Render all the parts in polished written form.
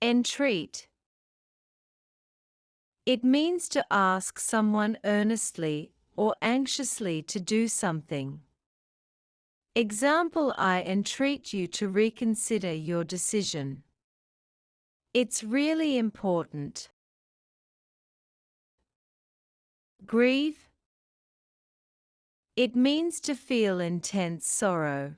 Entreat. It means to ask someone earnestly or anxiously to do something. Example: I entreat you to reconsider your decision. It's really important. Grieve. It means to feel intense sorrow.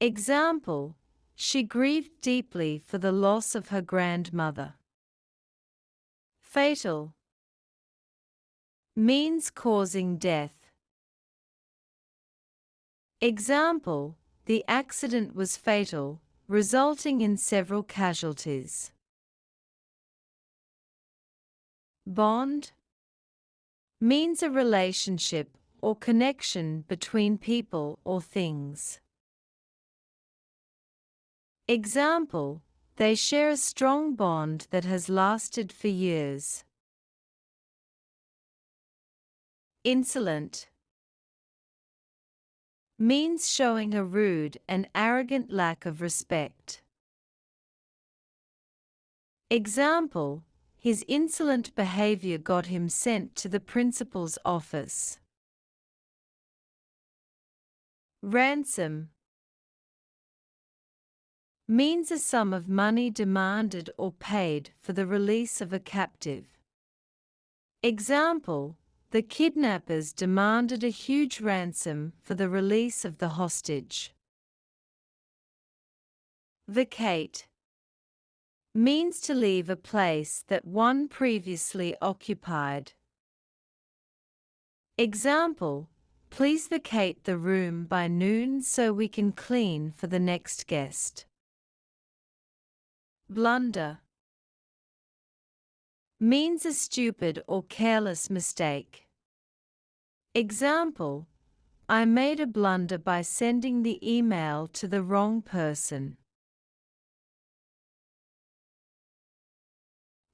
Example: she grieved deeply for the loss of her grandmother. Fatal. Means causing death. Example: the accident was fatal, resulting in several casualties. Bond. Means a relationship or connection between people or things. Example: they share a strong bond that has lasted for years. Insolent. Means showing a rude and arrogant lack of respect. Example: his insolent behavior got him sent to the principal's office. Ransom. Means a sum of money demanded or paid for the release of a captive. Example: the kidnappers demanded a huge ransom for the release of the hostage. Vacate. Means to leave a place that one previously occupied. Example: please vacate the room by noon so we can clean for the next guest. Blunder. Means a stupid or careless mistake. Example: I made a blunder by sending the email to the wrong person.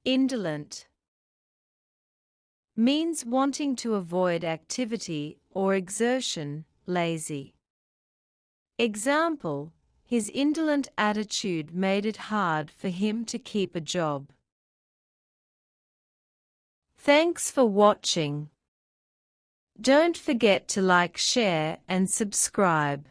Indolent. Means wanting to avoid activity or exertion, lazy. Example: his indolent attitude made it hard for him to keep a job. Thanks for watching. Don't forget to like, share, and subscribe.